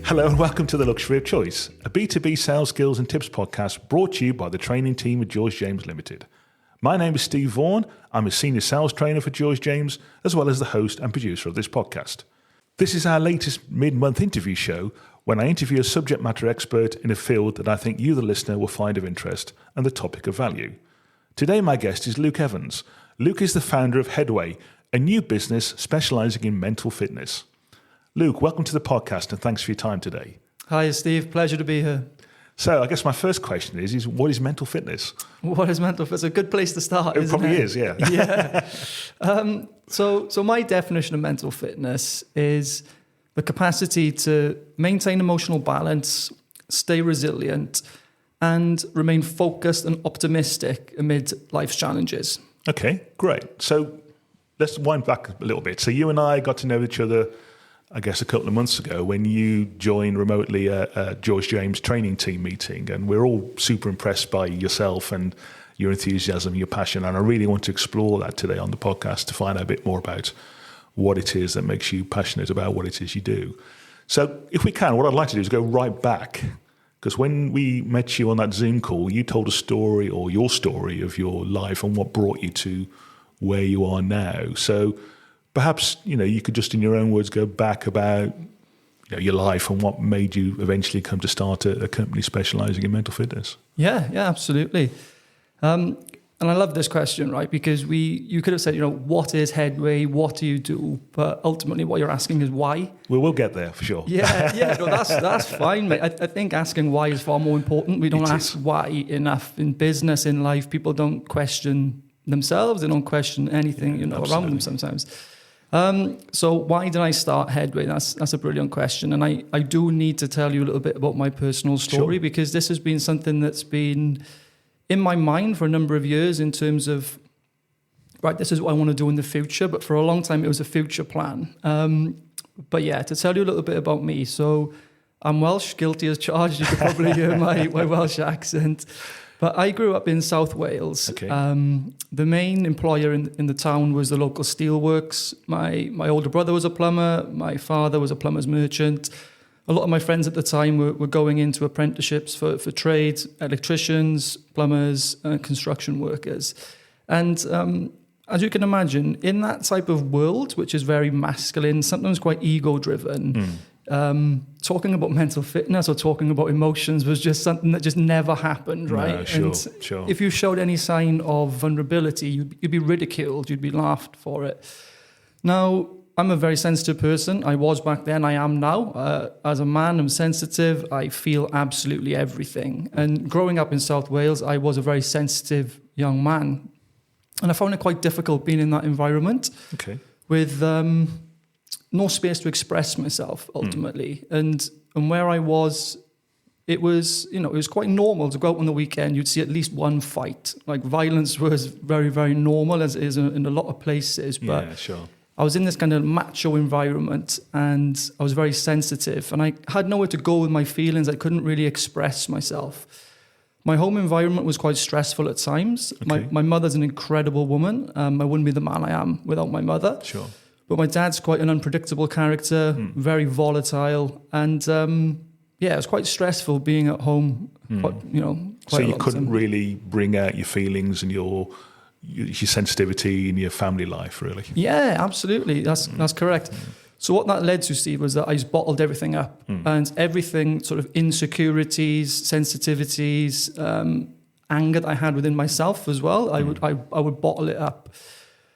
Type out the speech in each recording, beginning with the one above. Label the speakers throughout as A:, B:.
A: Hello and welcome to The Luxury of Choice, a B2B sales skills and tips podcast brought to you by the training team at George James Limited. My name is Steve Vaughan. I'm a senior sales trainer for George James, as well as the host and producer of this podcast. This is our latest mid-month interview show when I interview a subject matter expert in a field that I think you, the listener, will find of interest and the topic of value. Today, my guest is Luke Evans. Luke is the founder of Heddway, a new business specializing in mental fitness. Luke, welcome to the podcast and thanks for your time today.
B: Hi, Steve. Pleasure to be here.
A: So I guess my first question is what is mental fitness?
B: What is mental fitness? It's a good place to start,
A: It
B: isn't
A: probably
B: it?
A: is, yeah.
B: Yeah. So my definition of mental fitness is the capacity to maintain emotional balance, stay resilient, and remain focused and optimistic amid life's challenges.
A: Okay, great. So let's wind back a little bit. So you and I got to know each other, I guess, a couple of months ago when you joined remotely a George James training team meeting. And we're all super impressed by yourself and your enthusiasm, your passion. And I really want to explore that today on the podcast to find out a bit more about what it is that makes you passionate about what it is you do. So if we can, what I'd like to do is go right back. Because when we met you on that Zoom call, you told a story or your story of your life and what brought you to where you are now. So perhaps, you could just in your own words go back about your life and what made you eventually come to start a company specializing in mental fitness.
B: Yeah, absolutely. And I love this question, right? Because you could have said, what is Heddway? What do you do? But ultimately what you're asking is why.
A: Well, we'll get there for sure.
B: Yeah, no, that's fine, mate. I think asking why is far more important. We don't ask why enough in business, in life. People don't question themselves. They don't question anything, around them sometimes. So why did I start Heddway? That's a brilliant question. And I do need to tell you a little bit about my personal story because this has been something that's been in my mind for a number of years in terms of, right, this is what I want to do in the future. But for a long time, it was a future plan. But yeah, to tell you a little bit about me. So I'm Welsh, guilty as charged. You could probably hear my Welsh accent. But I grew up in South Wales.
A: Okay.
B: The main employer in the town was the local steelworks. My older brother was a plumber. My father was a plumber's merchant. A lot of my friends at the time were going into apprenticeships for trades, electricians, plumbers, construction workers. And as you can imagine, in that type of world, which is very masculine, sometimes quite ego-driven, talking about mental fitness or talking about emotions was just something that just never happened, right?
A: No,
B: sure.
A: Sure.
B: If you showed any sign of vulnerability, you'd be ridiculed, you'd be laughed for it. Now, I'm a very sensitive person. I was back then, I am now. As a man, I'm sensitive. I feel absolutely everything. And growing up in South Wales, I was a very sensitive young man. And I found it quite difficult being in that environment with no space to express myself, ultimately. And where I was, it was quite normal to go out on the weekend. You'd see at least one fight. Like violence was very, very normal, as it is in a lot of places. But
A: yeah, sure.
B: I was in this kind of macho environment and I was very sensitive and I had nowhere to go with my feelings. I couldn't really express myself. My home environment was quite stressful at times.
A: Okay.
B: My mother's an incredible woman. I wouldn't be the man I am without my mother.
A: Sure.
B: But my dad's quite an unpredictable character, very volatile. And it was quite stressful being at home, quite
A: so you couldn't really bring out your feelings and your sensitivity in your family life, really?
B: Yeah, absolutely. That's correct. So what that led to, Steve, was that I just bottled everything up. And everything, sort of insecurities, sensitivities, anger that I had within myself as well, I would bottle it up.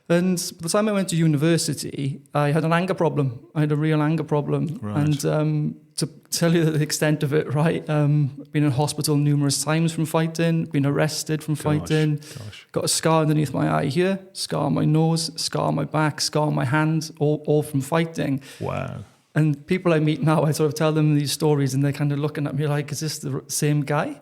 B: And by the time I went to university, I had an anger problem. I had a real anger problem.
A: Right.
B: And to tell you the extent of it, right, been in hospital numerous times from fighting, been arrested from fighting, got a scar underneath my eye here, scar on my nose, scar on my back, scar on my hand, all from fighting.
A: Wow.
B: And people I meet now, I sort of tell them these stories and they're kind of looking at me like, is this the same guy?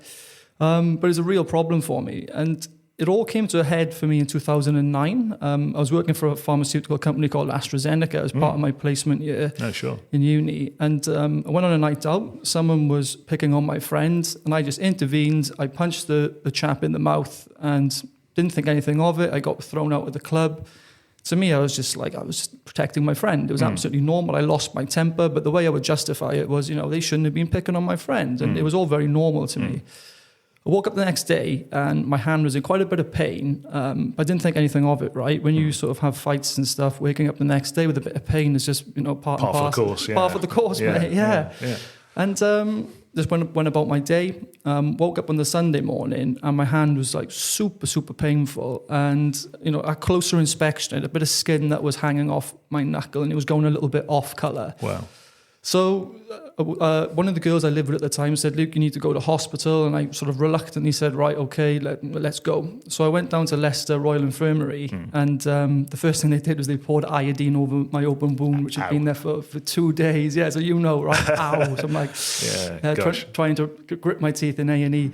B: But it's a real problem for me. And it all came to a head for me in 2009. I was working for a pharmaceutical company called AstraZeneca as part of my placement year in uni. And I went on a night out. Someone was picking on my friend and I just intervened. I punched the chap in the mouth and didn't think anything of it. I got thrown out of the club. to me, I was just protecting my friend. It was absolutely normal. I lost my temper, but the way I would justify it was, they shouldn't have been picking on my friend. And it was all very normal to me. I woke up the next day and my hand was in quite a bit of pain. I didn't think anything of it, right? When you sort of have fights and stuff, waking up the next day with a bit of pain is just, part
A: of the course, yeah.
B: Part of the course, mate, yeah. And just went about my day, woke up on the Sunday morning and my hand was like super, super painful. And, a closer inspection, I had a bit of skin that was hanging off my knuckle and it was going a little bit off colour.
A: Wow.
B: So one of the girls I lived with at the time said, Luke, you need to go to hospital. And I sort of reluctantly said, right, okay, let's go. So I went down to Leicester Royal Infirmary and the first thing they did was they poured iodine over my open wound, which had been there for 2 days. Yeah, so right, ow. So I'm like, trying to grip my teeth in A&E.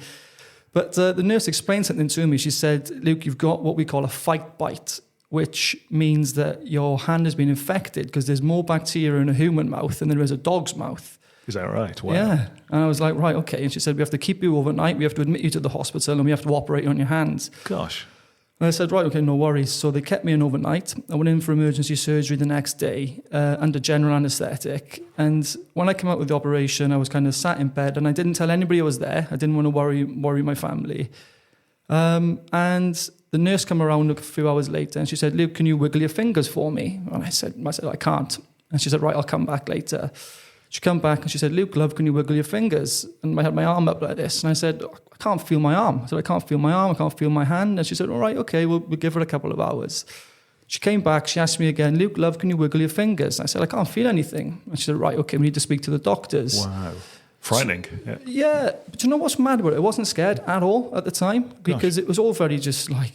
B: But the nurse explained something to me. She said, Luke, you've got what we call a fight bite, which means that your hand has been infected because there's more bacteria in a human mouth than there is a dog's mouth.
A: Is that right? Wow.
B: Yeah. And I was like, right, okay. And she said, we have to keep you overnight, we have to admit you to the hospital, and we have to operate on your hands.
A: Gosh.
B: And I said, right, okay, no worries. So they kept me in overnight. I went in for emergency surgery the next day under general anaesthetic. And when I came out with the operation, I was kind of sat in bed and I didn't tell anybody I was there. I didn't want to worry my family. And the nurse came around a few hours later and she said, Luke, can you wiggle your fingers for me? And I said, I can't. And she said, right, I'll come back later. She came back and she said, Luke, love, can you wiggle your fingers? And I had my arm up like this. And I said, I can't feel my arm. I said, I can't feel my arm. I can't feel my hand. And she said, all right, okay, we'll give her a couple of hours. She came back. She asked me again, Luke, love, can you wiggle your fingers? And I said, I can't feel anything. And she said, right, okay, we need to speak to the doctors.
A: Wow. Frightening.
B: Yeah. But you know what's mad about it? I wasn't scared at all at the time because it was all very just like,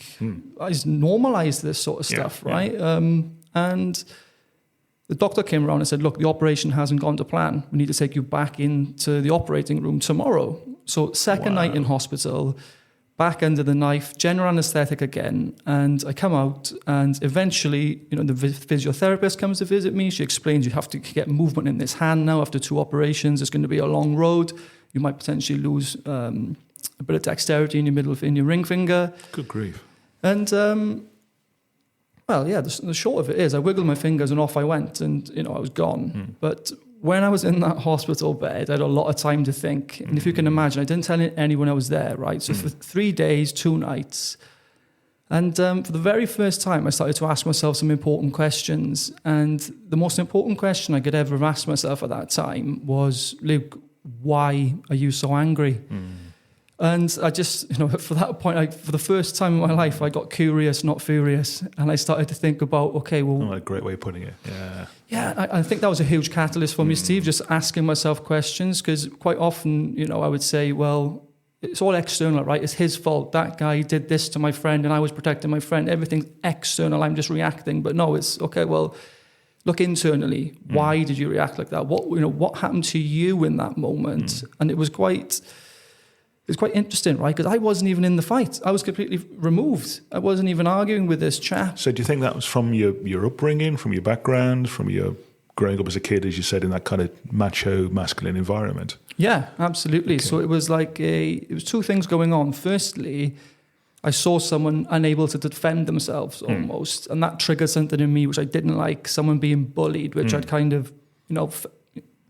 B: I just normalised this sort of stuff, right? And the doctor came around and said, look, the operation hasn't gone to plan. We need to take you back into the operating room tomorrow. So second night in hospital, back under the knife, general anaesthetic again. And I come out and eventually, the physiotherapist comes to visit me. She explains you have to get movement in this hand now after 2 operations. It's going to be a long road. You might potentially lose a bit of dexterity in your ring finger.
A: Good grief.
B: And, the short of it is I wiggled my fingers and off I went and, I was gone. But when I was in that hospital bed, I had a lot of time to think. And if you can imagine, I didn't tell anyone I was there, right? So for 3 days, 2 nights. And for the very first time, I started to ask myself some important questions. And the most important question I could ever have asked myself at that time was, Luke, why are you so angry? And I just, for that point, for the first time in my life, I got curious, not furious. And I started to think about, okay, well...
A: Oh, a great way of putting it, yeah.
B: Yeah, I think that was a huge catalyst for me, Steve, just asking myself questions. Because quite often, I would say, well, it's all external, right? It's his fault. That guy did this to my friend and I was protecting my friend. Everything's external. I'm just reacting. But no, it's, okay, well, look internally. Why did you react like that? What happened to you in that moment? And it was quite interesting, right? Because I wasn't even in the fight. I was completely removed. I wasn't even arguing with this chap.
A: So do you think that was from your upbringing, from your background, from your growing up as a kid, as you said, in that kind of macho, masculine environment?
B: Yeah, absolutely. Okay. So it was like it was 2 things going on. Firstly, I saw someone unable to defend themselves almost, and that triggered something in me which I didn't like, someone being bullied, which I'd kind of,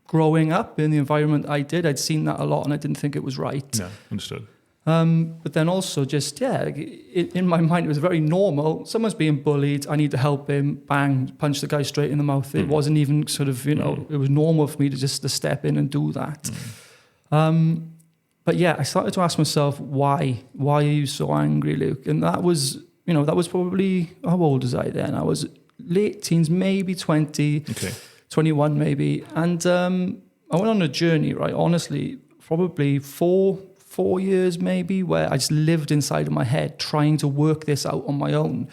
B: growing up in the environment I'd seen that a lot and I didn't think it was right.
A: Yeah, understood.
B: But then also just, in my mind, it was very normal. Someone's being bullied. I need to help him. Bang, punch the guy straight in the mouth. It wasn't even sort of, it was normal for me to just to step in and do that. But yeah, I started to ask myself, why are you so angry, Luke? And that was probably, how old was I then? I was late teens, maybe 20. Okay. 21 maybe. And I went on a journey, right? Honestly, probably 4 years maybe, where I just lived inside of my head trying to work this out on my own.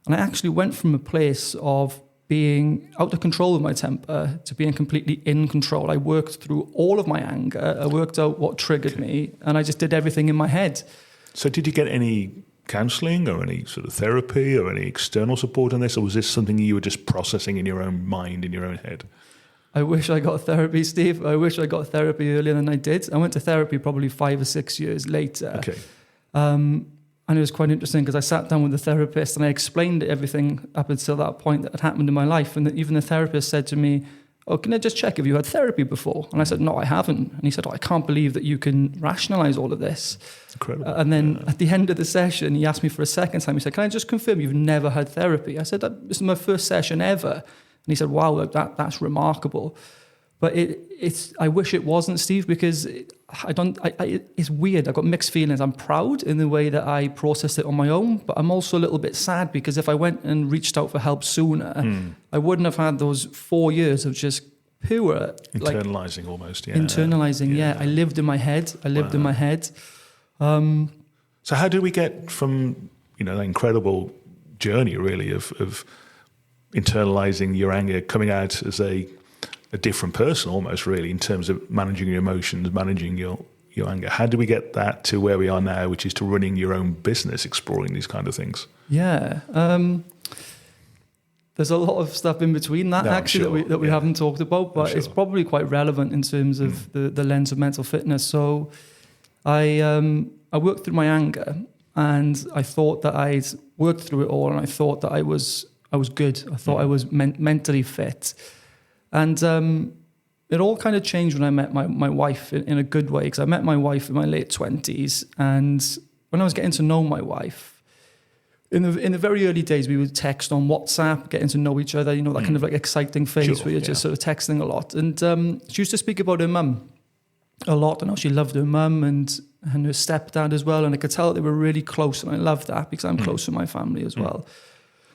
B: And I actually went from a place of being out of control of my temper to being completely in control. I worked through all of my anger. I worked out what triggered me and I just did everything in my head.
A: So did you get any counselling or any sort of therapy or any external support on this, or was this something you were just processing in your own mind, in your own head?
B: I wish I got therapy, Steve. I wish I got therapy earlier than I did. I went to therapy probably 5 or 6 years later.
A: Okay.
B: And And it was quite interesting because I sat down with the therapist and I explained everything up until that point that had happened in my life. And even the therapist said to me, "Oh, can I just check if you had therapy before?" And I said, "No, I haven't." And he said, "Oh, I can't believe that you can rationalize all of this."
A: Incredible.
B: And then at the end of the session, he asked me for a second time. He said, "Can I just confirm you've never had therapy?" I said, "This is my first session ever." And he said, "Wow, that's remarkable." But I wish it wasn't, Steve, because it's weird. I've got mixed feelings. I'm proud in the way that I processed it on my own, but I'm also a little bit sad because if I went and reached out for help sooner, I wouldn't have had those 4 years of just pure...
A: Internalizing almost, yeah.
B: Internalizing, yeah. I lived in my head.
A: So how do we get from, that incredible journey, really, of internalizing your anger, coming out as a different person almost, really, in terms of managing your emotions, managing your anger. How do we get that to where we are now, which is to running your own business, exploring these kind of things?
B: Yeah. There's a lot of stuff in between that, that we haven't talked about, but it's probably quite relevant in terms of the lens of mental fitness. So I worked through my anger and I thought that I'd worked through it all and I thought that I was good. I thought I was mentally fit. And it all kind of changed when I met my wife in a good way, because I met my wife in my late 20s. And when I was getting to know my wife, in the very early days, we would text on WhatsApp, getting to know each other, that kind of like exciting phase where you're just sort of texting a lot. And she used to speak about her mum a lot and how she loved her mum and her stepdad as well. And I could tell that they were really close. And I loved that because I'm close to my family as well.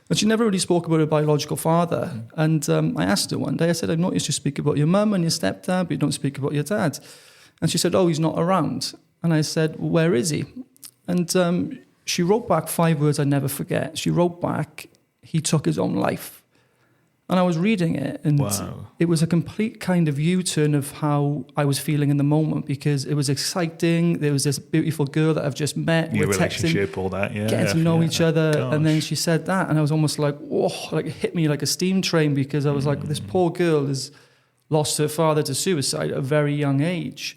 B: But she never really spoke about her biological father. And I asked her one day, I said, "I noticed you speak about your mum and your stepdad, but you don't speak about your dad." And she said, "Oh, he's not around." And I said, "Well, where is he?" And she wrote back 5 words I never forget. She wrote back, "He took his own life." And I was reading it, and it was a complete kind of U-turn of how I was feeling in the moment, because it was exciting. There was this beautiful girl that I've just met.
A: Your relationship, all that,
B: getting to know each other. Gosh. And then she said that, and I was almost like, whoa, like it hit me like a steam train, because I was like, this poor girl has lost her father to suicide at a very young age.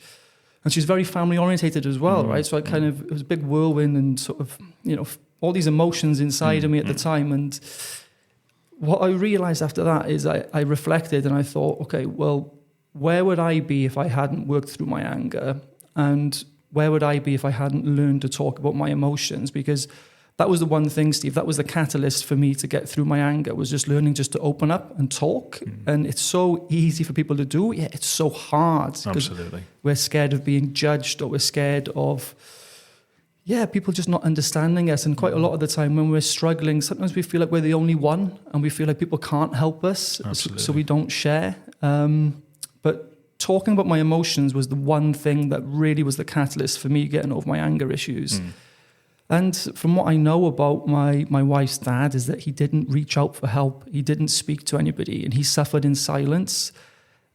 B: And she's very family orientated as well, right? So it was a big whirlwind and sort of, all these emotions inside of me at the time. And what I realized after that is I reflected and I thought, okay, well, where would I be if I hadn't worked through my anger? And where would I be if I hadn't learned to talk about my emotions? Because that was the one thing, Steve, that was the catalyst for me to get through my anger, was just learning just to open up and talk. And it's so easy for people to do. Yeah, it's so hard.
A: Absolutely.
B: We're scared of being judged, or we're scared of people just not understanding us. And quite a lot of the time when we're struggling, sometimes we feel like we're the only one and we feel like people can't help us. So we don't share. But talking about my emotions was the one thing that really was the catalyst for me getting over my anger issues. And from what I know about my wife's dad is that he didn't reach out for help. He didn't speak to anybody, and he suffered in silence.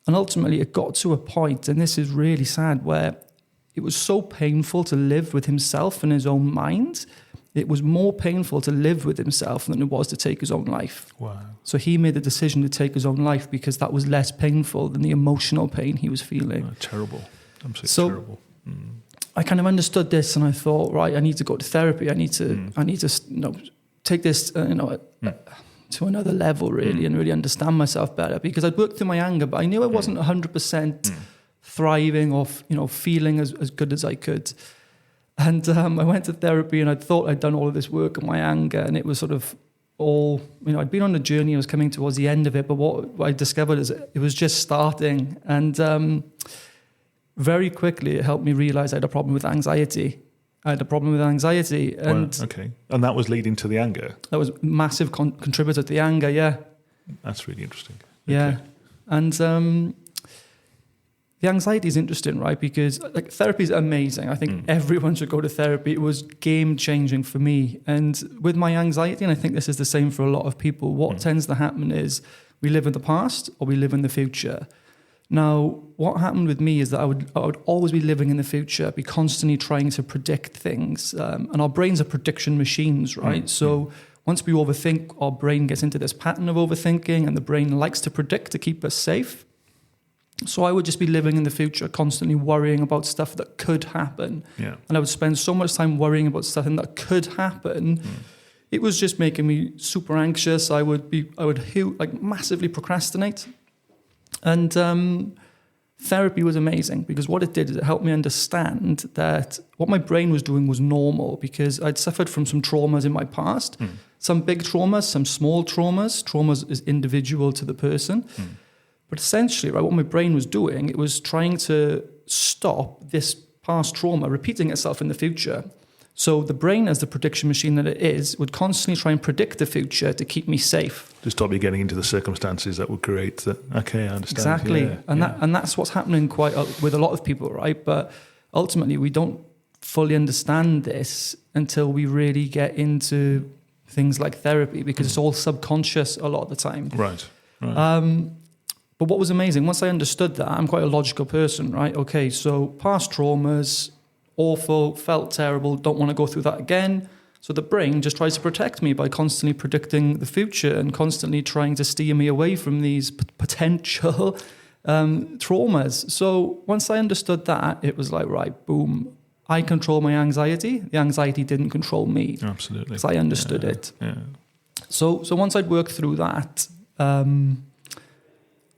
B: And ultimately it got to a point, and this is really sad, where it was so painful to live with himself and his own mind. It was more painful to live with himself than it was to take his own life.
A: Wow.
B: So he made the decision to take his own life because that was less painful than the emotional pain he was feeling.
A: Oh, terrible. Absolutely terrible.
B: I kind of understood this, and I thought, right, I need to go to therapy. I need to take this, to another level, really, and really understand myself better, because I'd worked through my anger, but I knew I wasn't 100% thriving or feeling as good as I could. And I went to therapy, and I thought I'd done all of this work on my anger, and it was sort of all, I'd been on a journey. I was coming towards the end of it, but what I discovered is it was just starting. And very quickly it helped me realize I had a problem with anxiety. And
A: and that was leading to the anger?
B: That was a massive contributor to the anger, yeah.
A: That's really interesting.
B: Yeah.
A: Okay.
B: And the anxiety is interesting, right? Because therapy is amazing. I think everyone should go to therapy. It was game-changing for me. And with my anxiety, and I think this is the same for a lot of people, what tends to happen is we live in the past or we live in the future. Now, what happened with me is that I would always be living in the future, be constantly trying to predict things. And our brains are prediction machines, right? So once we overthink, our brain gets into this pattern of overthinking, and the brain likes to predict to keep us safe. So I would just be living in the future, constantly worrying about stuff that could happen.
A: Yeah.
B: And I would spend so much time worrying about stuff that could happen. It was just making me super anxious. I would massively procrastinate. And therapy was amazing because what it did is it helped me understand that what my brain was doing was normal, because I'd suffered from some traumas in my past, some big traumas, some small traumas. Traumas is individual to the person. But essentially, right, what my brain was doing, it was trying to stop this past trauma repeating itself in the future. So the brain, as the prediction machine that it is, would constantly try and predict the future to keep me safe.
A: To stop you getting into the circumstances that would create that. Okay, I understand.
B: Exactly.
A: Yeah,
B: and that's what's happening with a lot of people, right? But ultimately, we don't fully understand this until we really get into things like therapy, because it's all subconscious a lot of the time.
A: Right.
B: But what was amazing, once I understood that, I'm quite a logical person, right? Okay, so past traumas, awful, felt terrible, don't want to go through that again. So the brain just tries to protect me by constantly predicting the future and constantly trying to steer me away from these potential traumas. So once I understood that, it was like, right, boom, I control my anxiety. The anxiety didn't control me.
A: Absolutely.
B: Because I understood it.
A: Yeah.
B: So once I'd worked through that,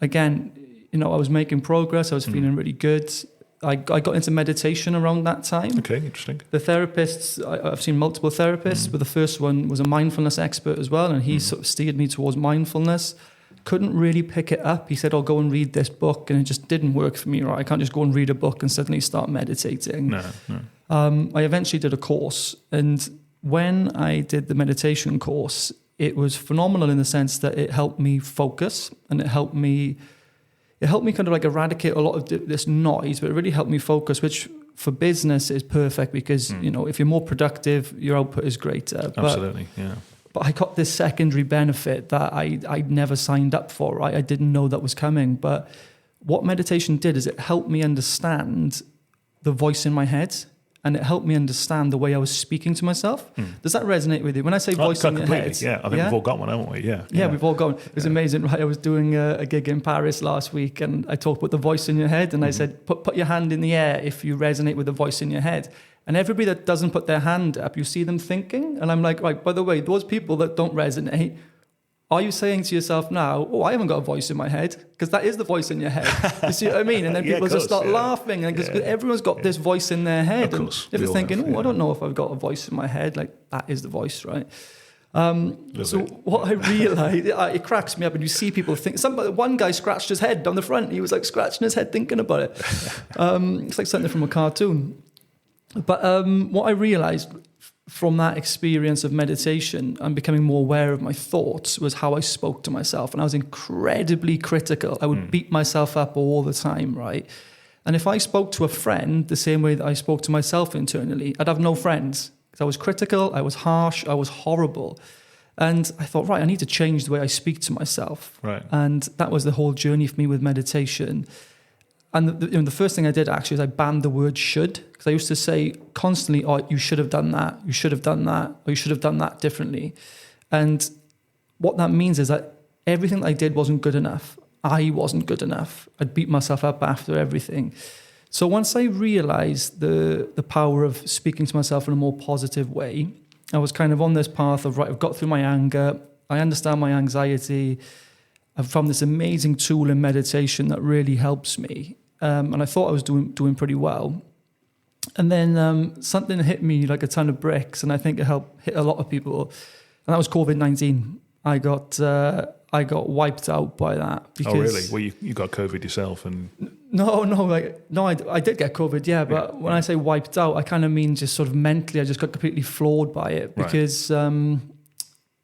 B: again, I was making progress. I was feeling really good. I got into meditation around that time.
A: Okay, interesting.
B: The therapists, I've seen multiple therapists, but the first one was a mindfulness expert as well, and he sort of steered me towards mindfulness. Couldn't really pick it up. He said, "Oh, go and read this book," and it just didn't work for me. Right, I can't just go and read a book and suddenly start meditating.
A: No.
B: I eventually did a course, and when I did the meditation course, it was phenomenal in the sense that it helped me focus, and it helped me kind of like eradicate a lot of this noise, but it really helped me focus, which for business is perfect because, if you're more productive, your output is greater.
A: Absolutely, yeah.
B: But I got this secondary benefit that I'd never signed up for, right? I didn't know that was coming. But what meditation did is it helped me understand the voice in my head, and it helped me understand the way I was speaking to myself. Does that resonate with you? When I say voice in your head...
A: Yeah, I think we've all got one, haven't we?
B: Yeah, we've all got one. It was amazing, right? I was doing a gig in Paris last week, and I talked about the voice in your head, and I said, put your hand in the air if you resonate with the voice in your head. And everybody that doesn't put their hand up, you see them thinking. And I'm like, right, by the way, those people that don't resonate, are you saying to yourself now, oh, I haven't got a voice in my head? Because that is the voice in your head. You see what I mean? And then people just start laughing. Because everyone's got this voice in their head.
A: Of course.
B: And if you're thinking, I don't know if I've got a voice in my head. Like, that is the voice, right? What I realised, it cracks me up. And you see people think, one guy scratched his head down the front. He was like scratching his head thinking about it. It's like something from a cartoon. But what I realised from that experience of meditation and becoming more aware of my thoughts was how I spoke to myself. And I was incredibly critical. I would beat myself up all the time, right? And if I spoke to a friend the same way that I spoke to myself internally, I'd have no friends. Because I was critical, I was harsh, I was horrible. And I thought, right, I need to change the way I speak to myself.
A: Right.
B: And that was the whole journey for me with meditation. And the first thing I did actually is I banned the word should, because I used to say constantly, oh, you should have done that, you should have done that, or you should have done that differently. And what that means is that everything that I did wasn't good enough. I wasn't good enough. I'd beat myself up after everything. So once I realized the power of speaking to myself in a more positive way, I was kind of on this path of, right, I've got through my anger, I understand my anxiety, I've found this amazing tool in meditation that really helps me. And I thought I was doing pretty well. And then something hit me like a ton of bricks, and I think it helped hit a lot of people. And that was COVID-19. I got wiped out by that. Because
A: oh, really? Well, you got COVID yourself, and
B: I did get COVID, yeah. But when I say wiped out, I kind of mean just sort of mentally, I just got completely floored by it because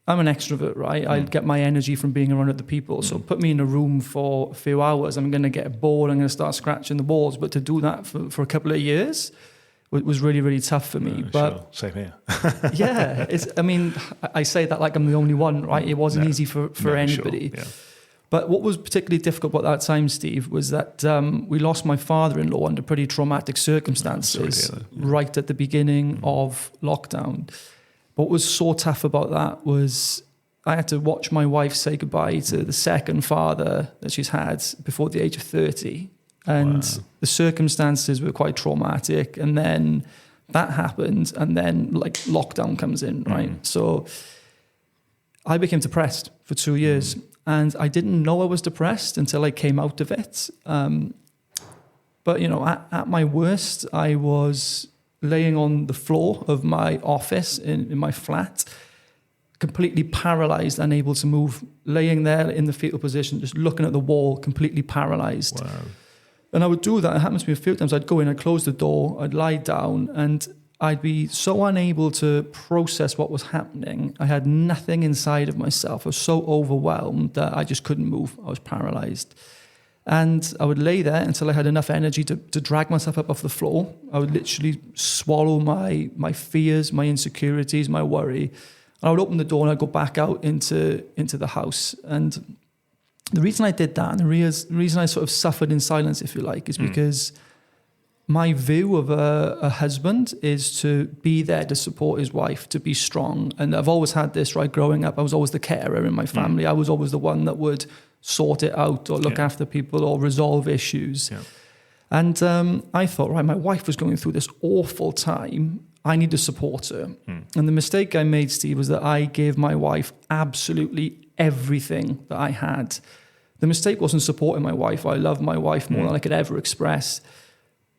B: I'm an extrovert, right? I get my energy from being around other people. So put me in a room for a few hours, I'm going to get bored. I'm going to start scratching the walls. But to do that for a couple of years was really, really tough for me. But
A: sure. Same here.
B: Yeah, I say that like I'm the only one, right? It wasn't easy for anybody.
A: Sure. Yeah.
B: But what was particularly difficult about that time, Steve, was that we lost my father-in-law under pretty traumatic circumstances right at the beginning of lockdown. What was so tough about that was I had to watch my wife say goodbye to the second father that she's had before the age of 30. And the circumstances were quite traumatic. And then that happened. And then like lockdown comes in, right? So I became depressed for 2 years. And I didn't know I was depressed until I came out of it. But, you know, at my worst, I was laying on the floor of my office in my flat, completely paralyzed, unable to move, laying there in the fetal position, just looking at the wall, completely paralyzed.
A: Wow.
B: And I would do that. It happened to me a few times. I'd go in, I'd close the door, I'd lie down, and I'd be so unable to process what was happening. I had nothing inside of myself. I was so overwhelmed that I just couldn't move. I was paralyzed. And I would lay there until I had enough energy to drag myself up off the floor. I would literally swallow my fears, my insecurities, my worry. And I would open the door and I'd go back out into the house. And the reason I did that, and the reason I sort of suffered in silence, if you like, is because my view of a husband is to be there to support his wife, to be strong. And I've always had this, right? Growing up, I was always the carer in my family. I was always the one that would sort it out or look after people or resolve issues. Yeah. And I thought, right, my wife was going through this awful time. I need to support her. And the mistake I made, Steve, was that I gave my wife absolutely everything that I had. The mistake wasn't supporting my wife. I love my wife more than I could ever express.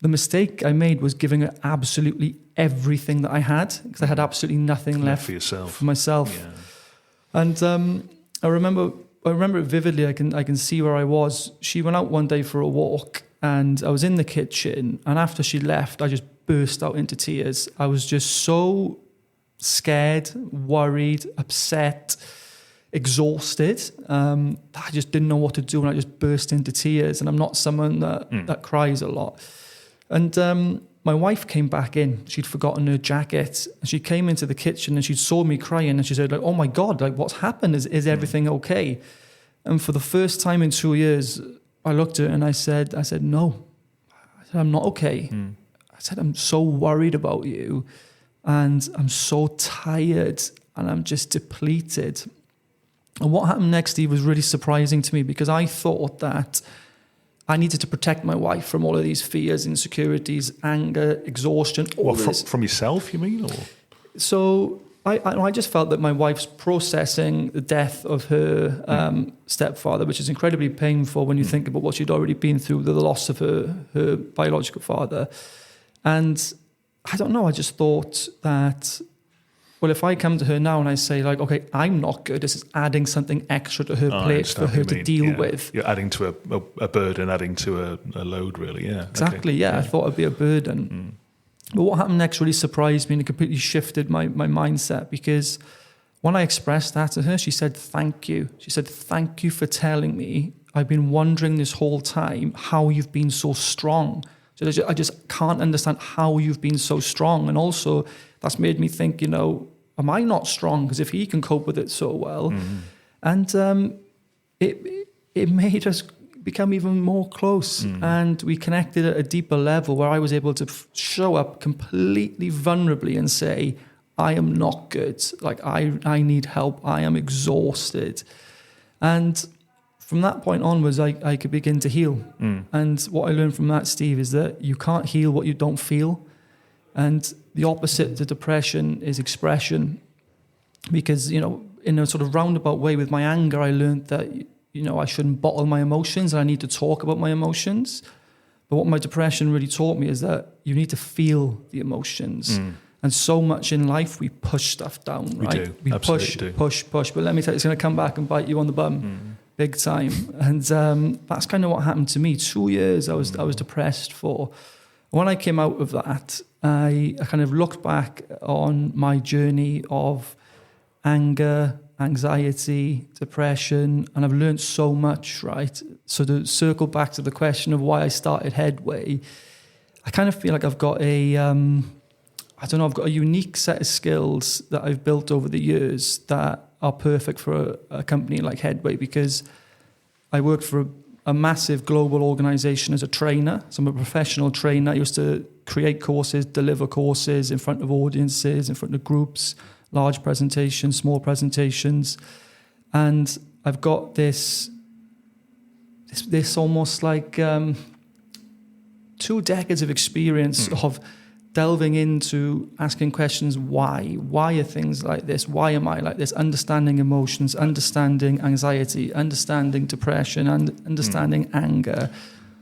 B: The mistake I made was giving her absolutely everything that I had, because I had absolutely nothing left
A: for yourself.
B: For myself. Yeah. And I remember it vividly. I can see where I was. She went out one day for a walk, and I was in the kitchen. And after she left, I just burst out into tears. I was just so scared, worried, upset, exhausted. I just didn't know what to do, and I just burst into tears. And I'm not someone that cries a lot. And my wife came back in. She'd forgotten her jacket. And she came into the kitchen and she saw me crying, and she said, like, "Oh my God, like, what's happened? Is everything okay?" And for the first time in 2 years, I looked at her and I said, "No." I said, "I'm not okay." I said, "I'm so worried about you, and I'm so tired, and I'm just depleted." And what happened next, Steve, was really surprising to me, because I thought that I needed to protect my wife from all of these fears, insecurities, anger, exhaustion.
A: From yourself, you mean? Or?
B: So I just felt that my wife's processing the death of her stepfather, which is incredibly painful when you think about what she'd already been through, the loss of her biological father. And I don't know, I just thought that, well, if I come to her now and I say, like, okay, I'm not good, this is adding something extra to her plate for her to deal with.
A: You're adding to a burden, adding to a load, really, yeah.
B: Exactly, okay. I thought it'd be a burden. But what happened next really surprised me, and it completely shifted my mindset, because when I expressed that to her, she said, "Thank you." She said, "Thank you for telling me. I've been wondering this whole time how you've been so strong. So I just can't understand how you've been so strong." And also, that's made me think, you know, am I not strong? Because if he can cope with it so well. And it made us become even more close. And we connected at a deeper level, where I was able to show up completely vulnerably and say, I am not good. Like, I need help. I am exhausted. And from that point onwards, I could begin to heal. And what I learned from that, Steve, is that you can't heal what you don't feel. And the opposite to depression is expression. Because, you know, in a sort of roundabout way with my anger, I learned that, you know, I shouldn't bottle my emotions, and I need to talk about my emotions. But what my depression really taught me is that you need to feel the emotions. And so much in life, we push stuff down, right? We push. But let me tell you, it's going to come back and bite you on the bum, big time. And that's kind of what happened to me. 2 years I was depressed for. When I came out of that, I kind of looked back on my journey of anger, anxiety, depression, and I've learned so much, right? So to circle back to the question of why I started Heddway, I kind of feel like I've got I've got a unique set of skills that I've built over the years that are perfect for a company like Heddway, because I worked for a massive global organization as a trainer. So I'm a professional trainer. I used to create courses, deliver courses in front of audiences, in front of groups, large presentations, small presentations. And I've got this almost like 2 decades of experience of delving into asking questions. Why are things like this? Why am I like this? Understanding emotions, understanding anxiety, understanding depression, and understanding anger.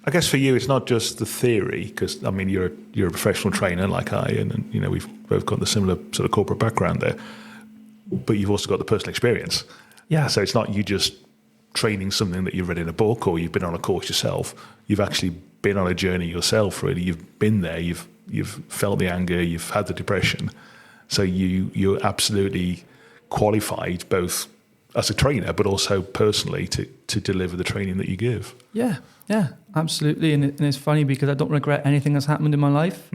A: I guess for you, it's not just the theory, because I mean, you're a professional trainer like I, and you know, we've both got the similar sort of corporate background there, but you've also got the personal experience.
B: Yeah.
A: So it's not you just training something that you've read in a book or you've been on a course yourself. You've actually been on a journey yourself, really. You've been there. You've felt the anger. You've had the depression. So you're absolutely qualified, both as a trainer, but also personally to deliver the training that you give.
B: Yeah, absolutely. And it's funny because I don't regret anything that's happened in my life.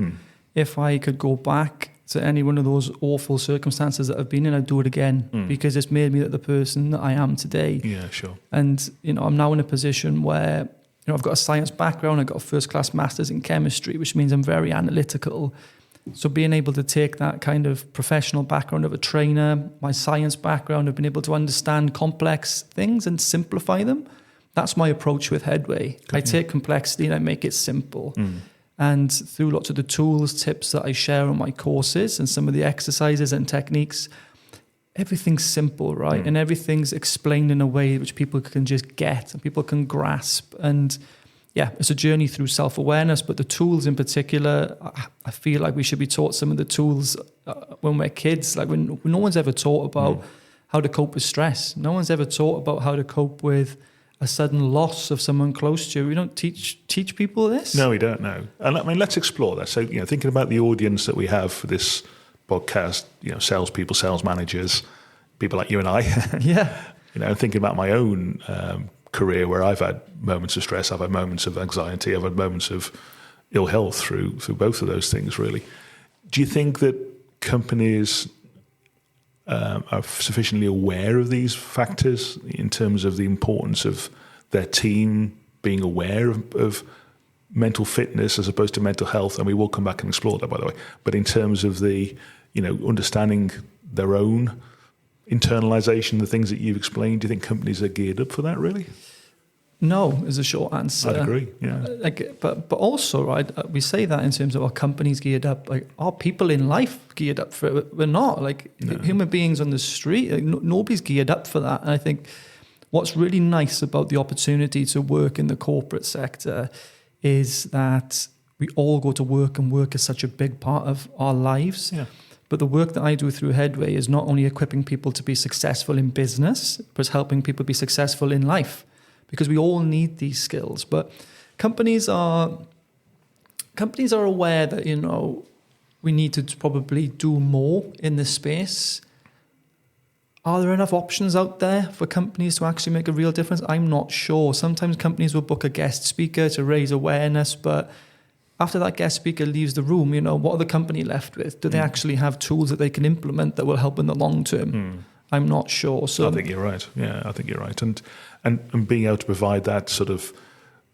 B: If I could go back to any one of those awful circumstances that I've been in, I'd do it again because it's made me the person that I am today.
A: Yeah, sure.
B: And, you know, I'm now in a position where, you know, I've got a science background. I've got a first-class master's in chemistry, which means I'm very analytical. So being able to take that kind of professional background of a trainer, my science background, I've been able to understand complex things and simplify them. That's my approach with Heddway. I take complexity and I make it simple. And through lots of the tools, tips that I share on my courses and some of the exercises and techniques, everything's simple, right? And everything's explained in a way which people can just get and people can grasp. And yeah, it's a journey through self-awareness, but the tools in particular, I feel like we should be taught some of the tools when we're kids. Like when no one's ever taught about how to cope with stress. No one's ever taught about how to cope with a sudden loss of someone close to you. We don't teach people this.
A: No, we don't know. And I mean, let's explore that. So, you know, thinking about the audience that we have for this podcast, you know, salespeople, sales managers, people like you and I.
B: Yeah.
A: You know, thinking about my own career where I've had moments of stress, I've had moments of anxiety, I've had moments of ill health through both of those things, really. Do you think that companies are sufficiently aware of these factors in terms of the importance of their team being aware of mental fitness as opposed to mental health? And we will come back and explore that, by the way. But in terms of the, you know, understanding their own internalization, the things that you've explained, do you think companies are geared up for that, really?
B: No, is a short answer.
A: I'd agree, yeah.
B: But also, right, we say that in terms of our companies geared up. Like, are people in life geared up for it? We're not. Like, human beings on the street, like, nobody's geared up for that. And I think what's really nice about the opportunity to work in the corporate sector is that we all go to work, and work is such a big part of our lives. Yeah. But the work that I do through Heddway is not only equipping people to be successful in business, but it's helping people be successful in life. Because we all need these skills. But companies are aware that, you know, we need to probably do more in this space. Are there enough options out there for companies to actually make a real difference? I'm not sure. Sometimes companies will book a guest speaker to raise awareness, but after that guest speaker leaves the room, you know, what are the company left with? Do they actually have tools that they can implement that will help in the long term? I'm not sure. So
A: I think you're right. Yeah, I think you're right. And being able to provide that sort of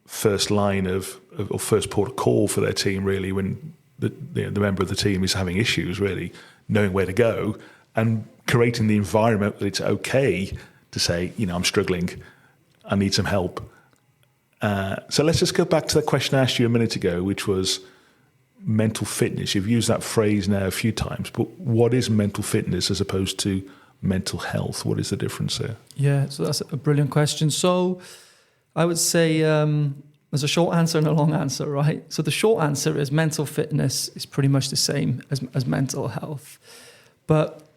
A: first line of or first port of call for their team, really, when the member of the team is having issues, really, knowing where to go and creating the environment that it's okay to say, you know, I'm struggling, I need some help. So let's just go back to the question I asked you a minute ago, which was mental fitness. You've used that phrase now a few times, but what is mental fitness as opposed to mental health? What is the difference there?
B: Yeah, so that's a brilliant question. So I would say there's a short answer and a long answer, right? So the short answer is mental fitness is pretty much the same as mental health. But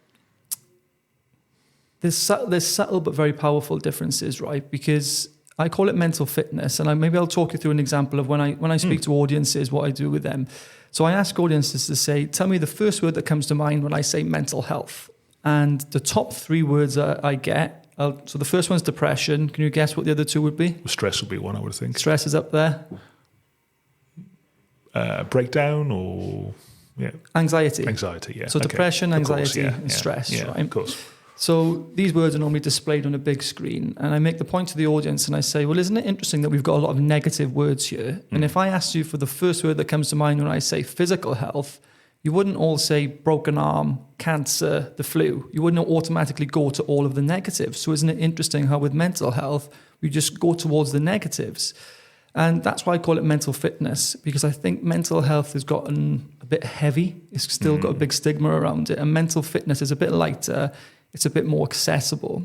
B: there's subtle but very powerful differences, right? Because I call it mental fitness, and maybe I'll talk you through an example of when I speak to audiences, what I do with them. So I ask audiences to say, tell me the first word that comes to mind when I say mental health. And the top 3 words I get, so the first one's depression. Can you guess what the other 2 would be?
A: Stress would be one, I would think.
B: Stress is up there.
A: Breakdown or, yeah.
B: Anxiety.
A: Anxiety, yeah.
B: So depression, anxiety, and stress,
A: yeah,
B: right?
A: Of course.
B: So these words are normally displayed on a big screen. And I make the point to the audience and I say, well, isn't it interesting that we've got a lot of negative words here? And if I ask you for the first word that comes to mind when I say physical health, you wouldn't all say broken arm, cancer, the flu. You wouldn't automatically go to all of the negatives. So isn't it interesting how with mental health, we just go towards the negatives? And that's why I call it mental fitness, because I think mental health has gotten a bit heavy. It's still got a big stigma around it. And mental fitness is a bit lighter. It's a bit more accessible.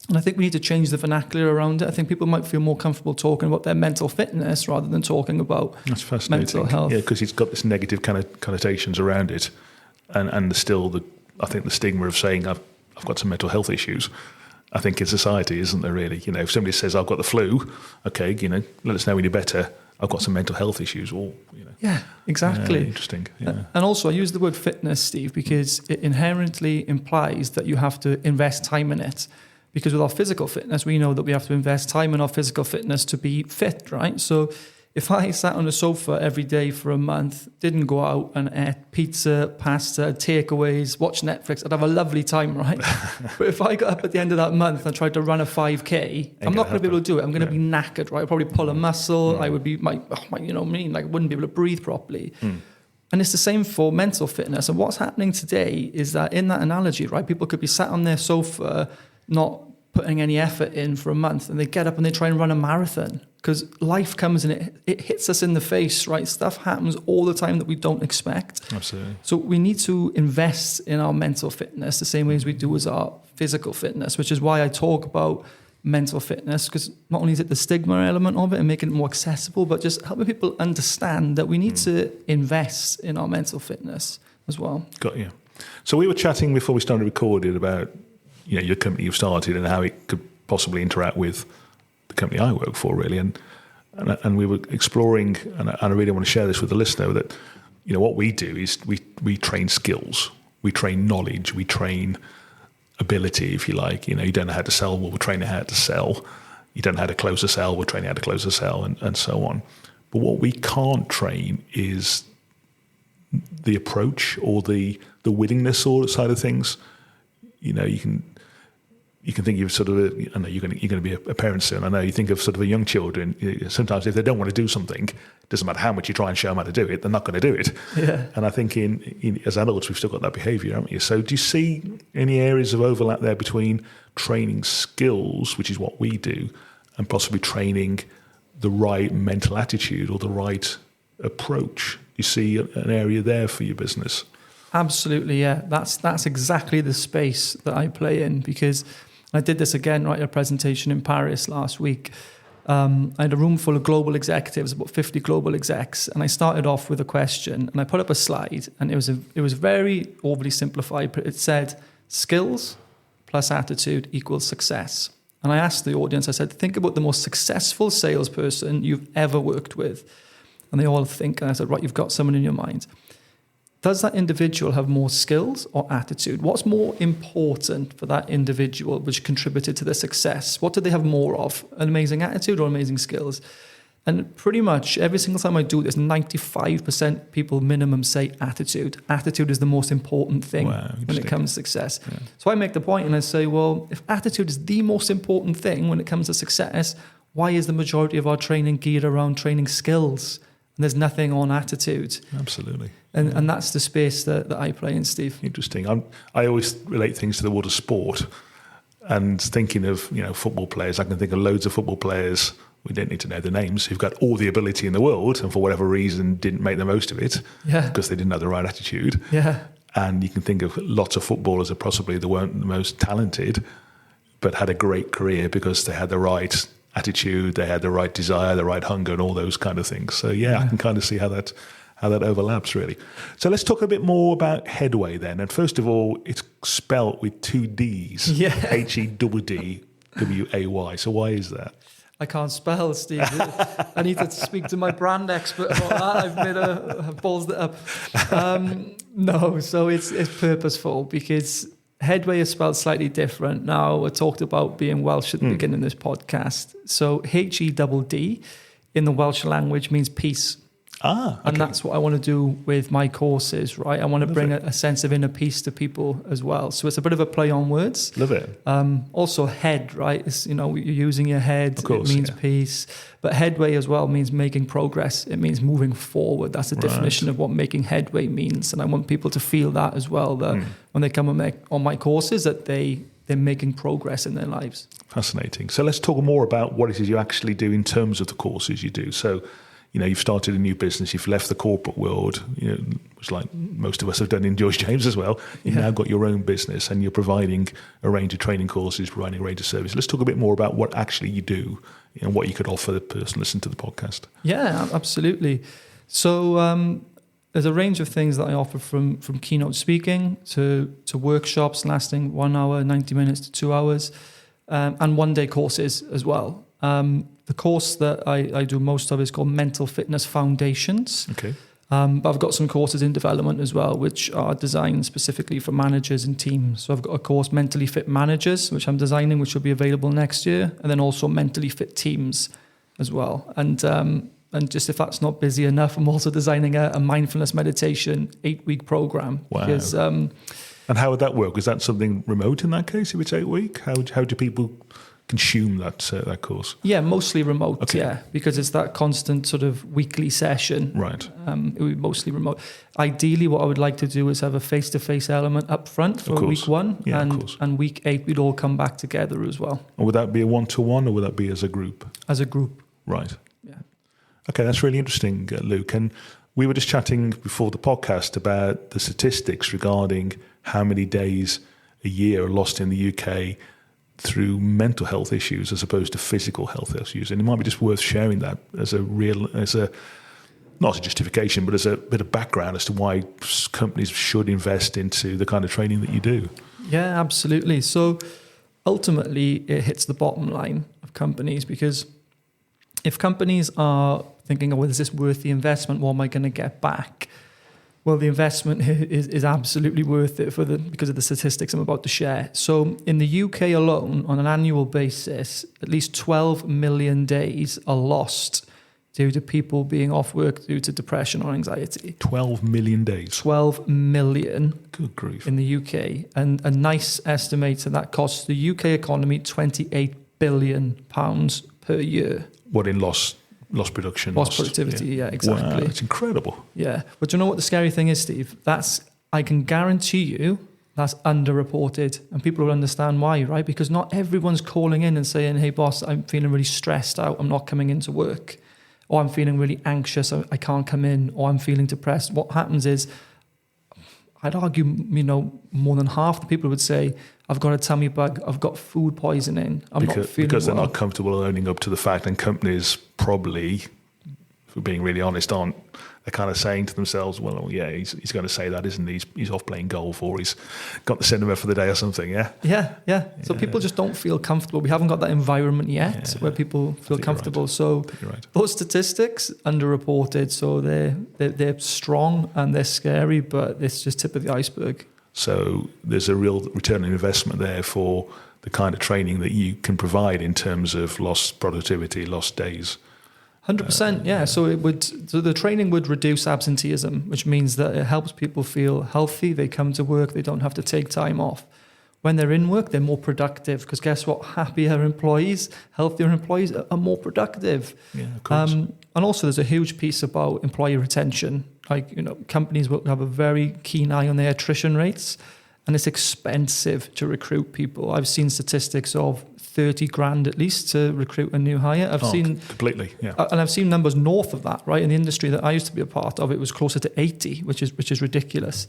B: And I think we need to change the vernacular around it. I think people might feel more comfortable talking about their mental fitness rather than talking about
A: That's fascinating.
B: mental health.
A: Yeah, because it's got this negative kind of connotations around it. And there's still, I think, the stigma of saying, I've got some mental health issues. I think in society, isn't there really? You know, if somebody says, I've got the flu, okay, you know, let us know when you're better. I've got some mental health issues. Or, you know.
B: Yeah, exactly.
A: Yeah, interesting. Yeah.
B: And also, I use the word fitness, Steve, because it inherently implies that you have to invest time in it. Because with our physical fitness, we know that we have to invest time in our physical fitness to be fit, right? So if I sat on the sofa every day for a month, didn't go out and ate pizza, pasta, takeaways, watch Netflix, I'd have a lovely time, right? But if I got up at the end of that month and tried to run a 5K, I'm not going to be able to do it. I'm going to be knackered, right? I'd probably pull a muscle. I would be, you know what I mean? Like I wouldn't be able to breathe properly. And it's the same for mental fitness. And what's happening today is that in that analogy, right, people could be sat on their sofa, not putting any effort in for a month, and they get up and they try and run a marathon because life comes and it hits us in the face, right? Stuff happens all the time that we don't expect.
A: Absolutely.
B: So we need to invest in our mental fitness the same way as we do as our physical fitness, which is why I talk about mental fitness, because not only is it the stigma element of it and making it more accessible, but just helping people understand that we need to invest in our mental fitness as well.
A: Got you. So we were chatting before we started recording about, you know, your company you've started and how it could possibly interact with the company I work for, really. And we were exploring, and I really want to share this with the listener, that, you know, what we do is we train skills, we train knowledge, we train ability, if you like. You know, you don't know how to sell, well, we're training how to sell. You don't know how to close a sale, we're training how to close a sale, and so on. But what we can't train is the approach or the willingness sort of side of things. You know, you can think of sort of, I know you're going to be a parent soon. I know you think of sort of a young children. Sometimes if they don't want to do something, it doesn't matter how much you try and show them how to do it, they're not going to do it.
B: Yeah.
A: And I think in as adults, we've still got that behaviour, haven't we? So do you see any areas of overlap there between training skills, which is what we do, and possibly training the right mental attitude or the right approach? Do you see an area there for your business?
B: Absolutely, yeah. That's exactly the space that I play in, because I did this again, right, at a presentation in Paris last week. I had a room full of global executives, about 50 global execs, and I started off with a question, and I put up a slide, and it was very overly simplified, but it said, skills plus attitude equals success. And I asked the audience, I said, think about the most successful salesperson you've ever worked with. And they all think, and I said, right, you've got someone in your mind. Does that individual have more skills or attitude? What's more important for that individual which contributed to their success? What do they have more of? An amazing attitude or amazing skills? And pretty much every single time I do this, 95% people minimum say attitude. Attitude is the most important thing when it comes to success. Yeah. So I make the point and I say, well, if attitude is the most important thing when it comes to success, why is the majority of our training geared around training skills? And there's nothing on attitude.
A: Absolutely.
B: And that's the space that I play in, Steve.
A: Interesting. I always relate things to the world of sport, and thinking of, you know, football players. I can think of loads of football players, we don't need to know the names, who've got all the ability in the world and for whatever reason didn't make the most of it because they didn't have the right attitude.
B: Yeah.
A: And you can think of lots of footballers that possibly they weren't the most talented, but had a great career because they had the right attitude, they had the right desire, the right hunger, and all those kind of things. So I can kind of see how that overlaps, really. So let's talk a bit more about Heddway then. And first of all, it's spelt with two D's, Heddway. So why is that?
B: I can't spell, Steve. I need to speak to my brand expert about that. I've ballsed it up. No, so it's purposeful, because Heddway is spelled slightly different. Now, I talked about being Welsh at the beginning of this podcast. So Heddway in the Welsh language means peace.
A: Okay.
B: And that's what I want to do with my courses, right? I want to bring a sense of inner peace to people as well. So it's a bit of a play on words.
A: Love it.
B: Also head, right? It's, you're using your head.
A: Of course,
B: it means peace. But headway as well means making progress. It means moving forward. That's the definition of what making headway means. And I want people to feel that as well, that when they come on my courses, that they're making progress in their lives. Fascinating.
A: So let's talk more about what it is you actually do in terms of the courses you do. So, you've started a new business, you've left the corporate world, which like most of us have done in George James as well. You've now got your own business and you're providing a range of training courses, providing a range of services. Let's talk a bit more about what actually you do and what you could offer the person listening to the podcast.
B: Yeah, absolutely. So there's a range of things that I offer from keynote speaking to workshops lasting 1 hour, 90 minutes to 2 hours, and one-day courses as well. The course that I do most of is called Mental Fitness Foundations.
A: Okay.
B: But I've got some courses in development as well, which are designed specifically for managers and teams. So I've got a course, Mentally Fit Managers, which I'm designing, which will be available next year. And then also Mentally Fit Teams as well. And just if that's not busy enough, I'm also designing a mindfulness meditation 8-week program.
A: Wow.
B: Because,
A: and how would that work? Is that something remote in that case, if it's 8 week? How do people consume that course?
B: Yeah, mostly remote.
A: Okay.
B: Yeah, because it's that constant sort of weekly session.
A: Right.
B: It would be mostly remote. Ideally, what I would like to do is have a face-to-face element up front for week 1, and week 8 we'd all come back together as well.
A: And would that be a one-to-one, or would that be as a group?
B: As a group.
A: Right.
B: Yeah.
A: Okay, that's really interesting, Luke. And we were just chatting before the podcast about the statistics regarding how many days a year are lost in the UK through mental health issues as opposed to physical health issues. And it might be just worth sharing that as not a justification, but as a bit of background as to why companies should invest into the kind of training that you do.
B: Yeah, absolutely. So ultimately, it hits the bottom line of companies, because if companies are thinking, oh, well, is this worth the investment? What am I going to get back? Well, the investment is absolutely worth it because of the statistics I'm about to share. So in the UK alone, on an annual basis, at least 12 million days are lost due to people being off work due to depression or anxiety.
A: 12 million days?
B: 12 million.
A: Good grief.
B: In the UK. And a nice estimate that costs the UK economy £28 billion per year.
A: What, in lost production?
B: Lost productivity, yeah, exactly.
A: Wow, that's incredible.
B: Yeah. But do you know what the scary thing is, Steve? I can guarantee you that's underreported, and people will understand why, right? Because not everyone's calling in and saying, hey, boss, I'm feeling really stressed out, I'm not coming into work. Or I'm feeling really anxious, I can't come in. Or I'm feeling depressed. What happens is, I'd argue, more than half the people would say, I've got a tummy bug, I've got food poisoning, I'm not feeling
A: because they're
B: well.
A: not comfortable owning up to the fact, and companies probably, if we're being really honest, aren't. They're kind of saying to themselves, well, yeah, he's going to say that, isn't he? He's off playing golf, or he's got the cinema for the day or something, yeah?
B: Yeah. So people just don't feel comfortable. We haven't got that environment yet where people feel comfortable. Right. So those statistics, underreported, so they're strong and they're scary, but it's just tip of the iceberg.
A: So there's a real return on investment there for the kind of training that you can provide in terms of lost productivity, lost days.
B: 100%, yeah. So the training would reduce absenteeism, which means that it helps people feel healthy. They come to work, they don't have to take time off. When they're in work, they're more productive, because guess what? Happier employees, healthier employees are more productive.
A: Yeah, of course.
B: And also there's a huge piece about employee retention. Companies will have a very keen eye on their attrition rates, and it's expensive to recruit people. I've seen statistics of 30 grand at least to recruit a new hire. I've seen
A: completely, yeah.
B: And I've seen numbers north of that, right? In the industry that I used to be a part of, it was closer to 80, which is ridiculous.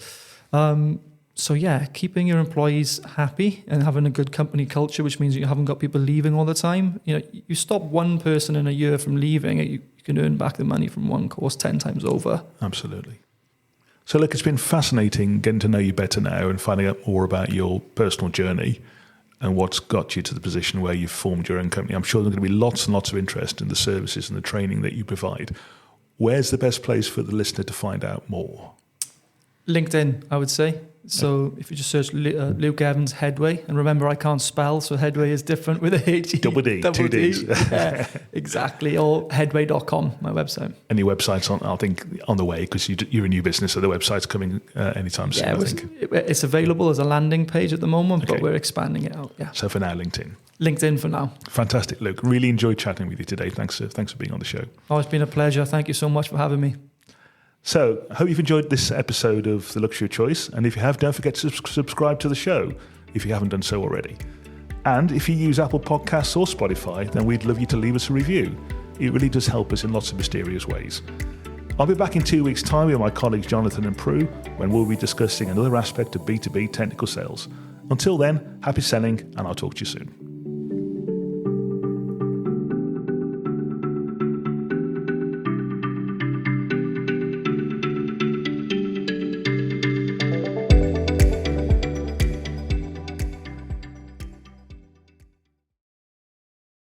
B: So yeah, keeping your employees happy and having a good company culture, which means you haven't got people leaving all the time. You stop one person in a year from leaving, you can earn back the money from one course 10 times over.
A: Absolutely. So look, it's been fascinating getting to know you better now and finding out more about your personal journey and what's got you to the position where you've formed your own company. I'm sure there's going to be lots and lots of interest in the services and the training that you provide. Where's the best place for the listener to find out more?
B: LinkedIn, I would say. So if you just search Luke Evans Heddway, and remember I can't spell, so Heddway is different with a H.
A: Double D, two Ds.
B: Yeah, exactly. Or headway.com, my website.
A: And your website's I think, on the way, because you're a new business, so the website's coming anytime soon, I think.
B: It's available as a landing page at the moment, but we're expanding it out. Yeah.
A: So for now, LinkedIn.
B: LinkedIn for now.
A: Fantastic, Luke. Really enjoyed chatting with you today. Thanks for being on the show.
B: Oh, it's been a pleasure. Thank you so much for having me.
A: So, I hope you've enjoyed this episode of The Luxury Choice. And if you have, don't forget to subscribe to the show if you haven't done so already. And if you use Apple Podcasts or Spotify, then we'd love you to leave us a review. It really does help us in lots of mysterious ways. I'll be back in 2 weeks' time with my colleagues Jonathan and Prue, when we'll be discussing another aspect of B2B technical sales. Until then, happy selling, and I'll talk to you soon.